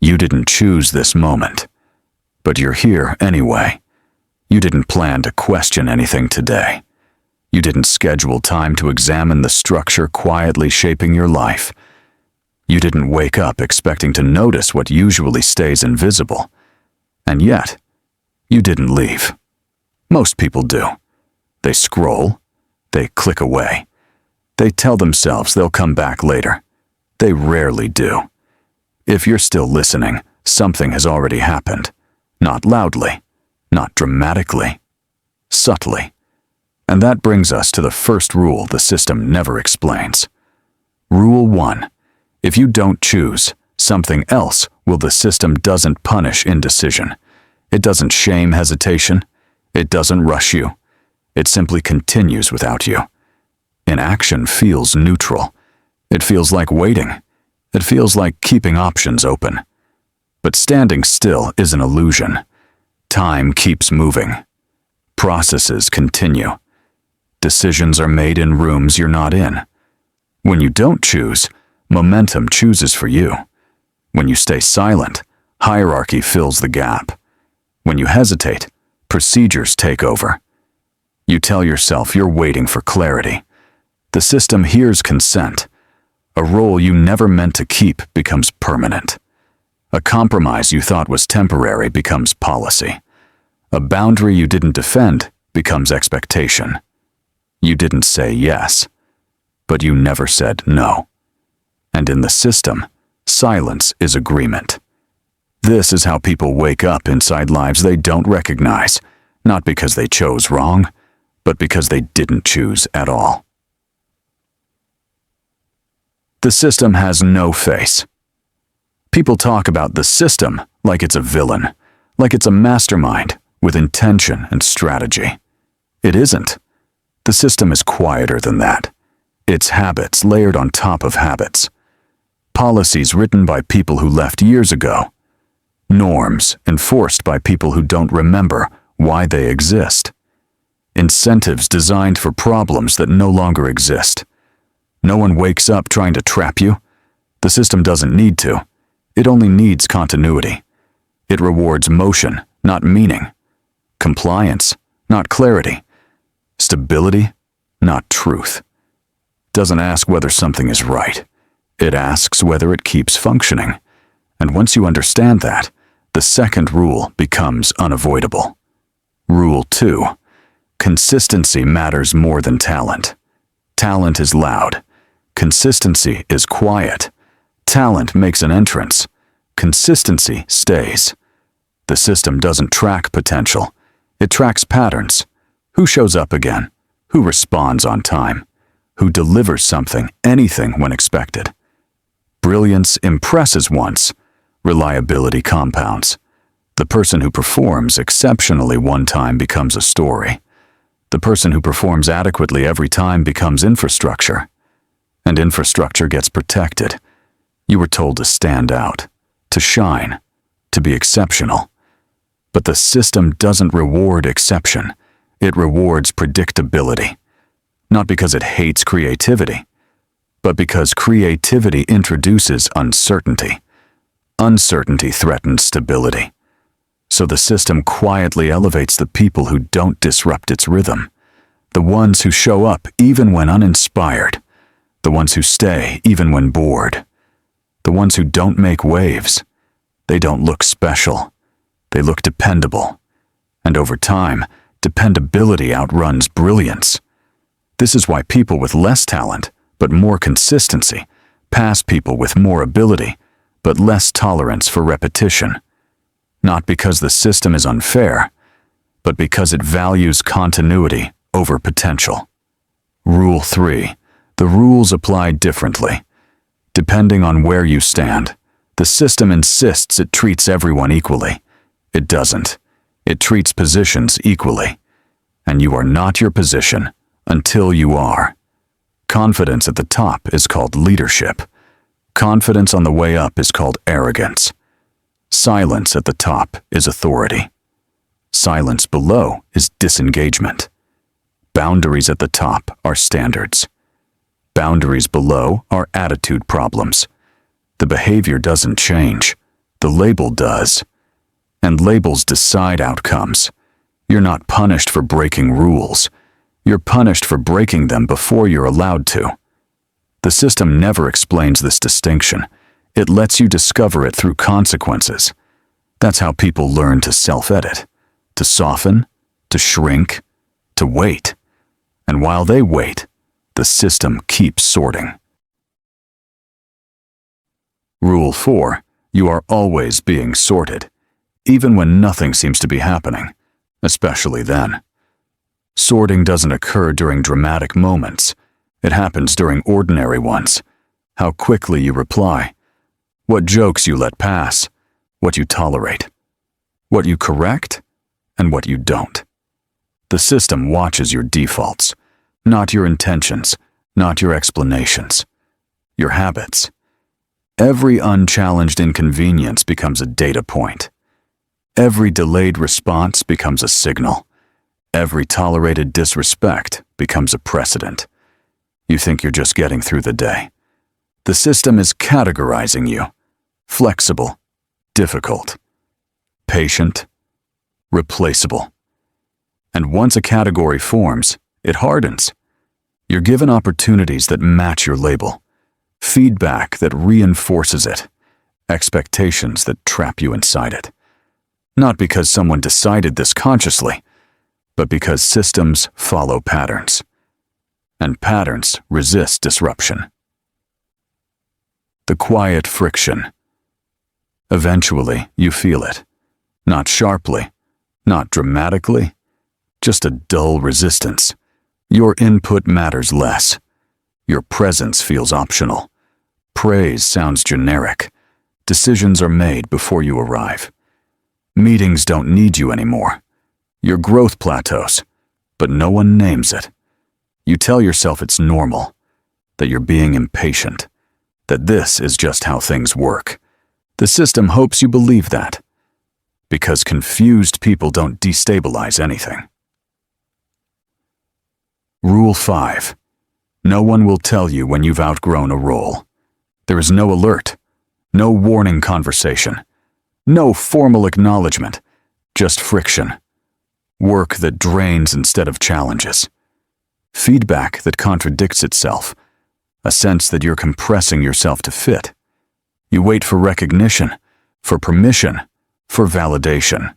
You didn't choose this moment, but you're here anyway. You didn't plan to question anything today. You didn't schedule time to examine the structure quietly shaping your life. You didn't wake up expecting to notice what usually stays invisible. And yet, you didn't leave. Most people do. They scroll. They click away. They tell themselves they'll come back later. They rarely do. If you're still listening, something has already happened. Not loudly, not dramatically, subtly. And that brings us to the first rule the system never explains. Rule 1. If you don't choose, something else will. The system doesn't punish indecision. It doesn't shame hesitation. It doesn't rush you. It simply continues without you. Inaction feels neutral. It feels like waiting. It feels like keeping options open. But standing still is an illusion. Time keeps moving. Processes continue. Decisions are made in rooms you're not in. When you don't choose, momentum chooses for you. When you stay silent, hierarchy fills the gap. When you hesitate, procedures take over. You tell yourself you're waiting for clarity. The system hears consent. A role you never meant to keep becomes permanent. A compromise you thought was temporary becomes policy. A boundary you didn't defend becomes expectation. You didn't say yes, but you never said no. And in the system, silence is agreement. This is how people wake up inside lives they don't recognize, not because they chose wrong, but because they didn't choose at all. The system has no face. People talk about the system like it's a villain, like it's a mastermind with intention and strategy. It isn't. The system is quieter than that. It's habits layered on top of habits. Policies written by people who left years ago. Norms enforced by people who don't remember why they exist. Incentives designed for problems that no longer exist. No one wakes up trying to trap you. The system doesn't need to. It only needs continuity. It rewards motion, not meaning. Compliance, not clarity. Stability, not truth. Doesn't ask whether something is right. It asks whether it keeps functioning. And once you understand that, the second rule becomes unavoidable. Rule 2. Consistency matters more than talent. Talent is loud. Consistency is quiet. Talent makes an entrance. Consistency stays. The system doesn't track potential. It tracks patterns. Who shows up again? Who responds on time? Who delivers something, anything when expected? Brilliance impresses once. Reliability compounds. The person who performs exceptionally one time becomes a story. The person who performs adequately every time becomes infrastructure. And infrastructure gets protected. You were told to stand out, to shine, to be exceptional. But the system doesn't reward exception. It rewards predictability. Not because it hates creativity, but because creativity introduces uncertainty. Uncertainty threatens stability. So the system quietly elevates the people who don't disrupt its rhythm. The ones who show up even when uninspired. The ones who stay even when bored. The ones who don't make waves. They don't look special. They look dependable. And over time, dependability outruns brilliance. This is why people with less talent, but more consistency, pass people with more ability, but less tolerance for repetition. Not because the system is unfair, but because it values continuity over potential. Rule 3. The rules apply differently. Depending on where you stand, the system insists it treats everyone equally. It doesn't. It treats positions equally. And you are not your position until you are. Confidence at the top is called leadership. Confidence on the way up is called arrogance. Silence at the top is authority. Silence below is disengagement. Boundaries at the top are standards. Boundaries below are attitude problems. The behavior doesn't change. The label does. And labels decide outcomes. You're not punished for breaking rules. You're punished for breaking them before you're allowed to. The system never explains this distinction. It lets you discover it through consequences. That's how people learn to self-edit, to soften, to shrink, to wait. And while they wait, the system keeps sorting. Rule 4. You are always being sorted, even when nothing seems to be happening, especially then. Sorting doesn't occur during dramatic moments. It happens during ordinary ones. How quickly you reply, what jokes you let pass, what you tolerate, what you correct, and what you don't. The system watches your defaults, not your intentions, not your explanations, your habits. Every unchallenged inconvenience becomes a data point. Every delayed response becomes a signal. Every tolerated disrespect becomes a precedent. You think you're just getting through the day. The system is categorizing you. Flexible, difficult, patient, replaceable. And once a category forms, it hardens. You're given opportunities that match your label, feedback that reinforces it, expectations that trap you inside it. Not because someone decided this consciously, but because systems follow patterns, and patterns resist disruption. The quiet friction. Eventually, you feel it. Not sharply, not dramatically, just a dull resistance. Your input matters less. Your presence feels optional. Praise sounds generic. Decisions are made before you arrive. Meetings don't need you anymore. Your growth plateaus, but no one names it. You tell yourself it's normal, that you're being impatient, that this is just how things work. The system hopes you believe that, because confused people don't destabilize anything. Rule 5. No one will tell you when you've outgrown a role. There is no alert, no warning conversation, no formal acknowledgement, just friction. Work that drains instead of challenges. Feedback that contradicts itself. A sense that you're compressing yourself to fit. You wait for recognition, for permission, for validation.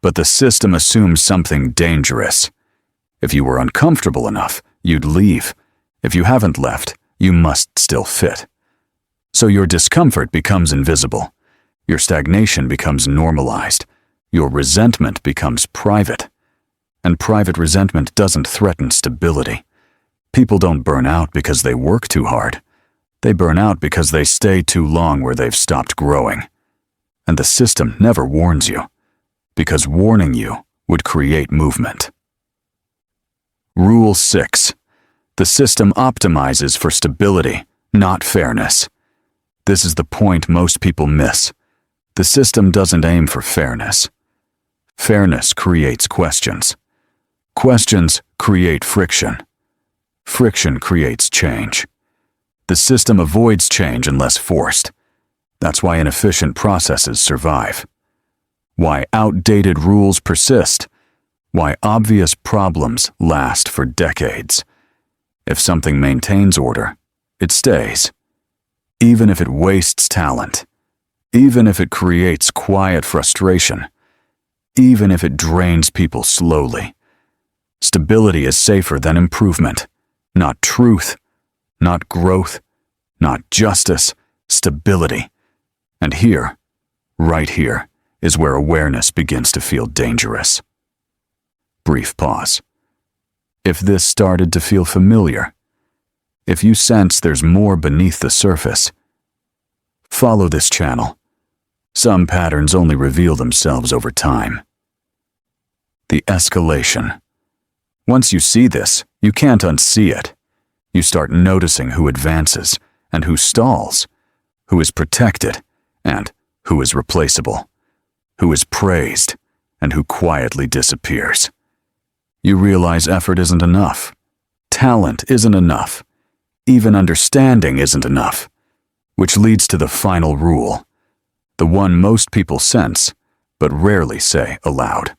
But the system assumes something dangerous. If you were uncomfortable enough, you'd leave. If you haven't left, you must still fit. So your discomfort becomes invisible. Your stagnation becomes normalized. Your resentment becomes private. And private resentment doesn't threaten stability. People don't burn out because they work too hard. They burn out because they stay too long where they've stopped growing. And the system never warns you, because warning you would create movement. Rule 6. The system optimizes for stability, not fairness. This is the point most people miss. The system doesn't aim for fairness. Fairness creates questions. Questions create friction. Friction creates change. The system avoids change unless forced. That's why inefficient processes survive. Why outdated rules persist. Why obvious problems last for decades. If something maintains order, it stays. Even if it wastes talent. Even if it creates quiet frustration. Even if it drains people slowly. Stability is safer than improvement. Not truth, not growth, not justice, stability. And here, right here, is where awareness begins to feel dangerous. Brief pause. If this started to feel familiar, if you sense there's more beneath the surface, follow this channel. Some patterns only reveal themselves over time. The escalation. Once you see this, you can't unsee it. You start noticing who advances and who stalls, who is protected and who is replaceable, who is praised and who quietly disappears. You realize effort isn't enough. Talent isn't enough. Even understanding isn't enough. Which leads to the final rule. the one most people sense, but rarely say aloud.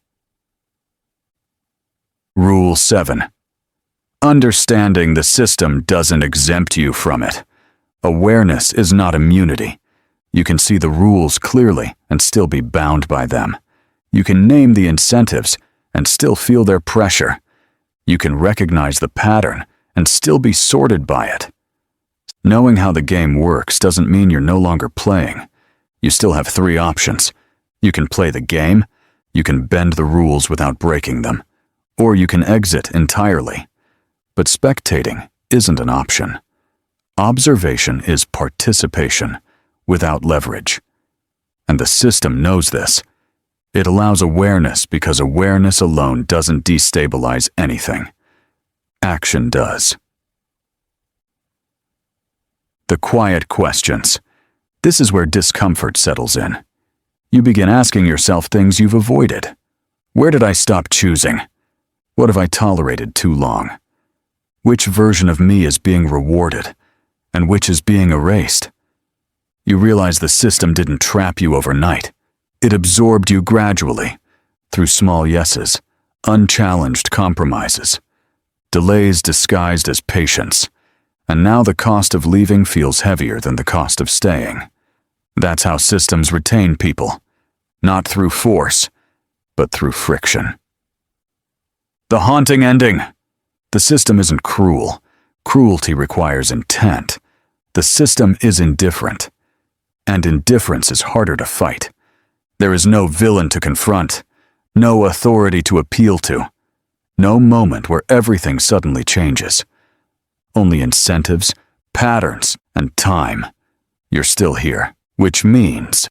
Rule 7. Understanding the system doesn't exempt you from it. Awareness is not immunity. You can see the rules clearly and still be bound by them. You can name the incentives and still feel their pressure. You can recognize the pattern and still be sorted by it. Knowing how the game works doesn't mean you're no longer playing. You still have 3 options. You can play the game, you can bend the rules without breaking them, or you can exit entirely. But spectating isn't an option. Observation is participation without leverage. And the system knows this. It allows awareness because awareness alone doesn't destabilize anything. Action does. The quiet questions. This is where discomfort settles in. You begin asking yourself things you've avoided. Where did I stop choosing? What have I tolerated too long? Which version of me is being rewarded, and which is being erased? You realize the system didn't trap you overnight. It absorbed you gradually, through small yeses, unchallenged compromises, delays disguised as patience, and now the cost of leaving feels heavier than the cost of staying. That's how systems retain people, not through force, but through friction. The haunting ending. The system isn't cruel. Cruelty requires intent. The system is indifferent, and indifference is harder to fight. There is no villain to confront, no authority to appeal to, no moment where everything suddenly changes. Only incentives, patterns, and time. You're still here, which means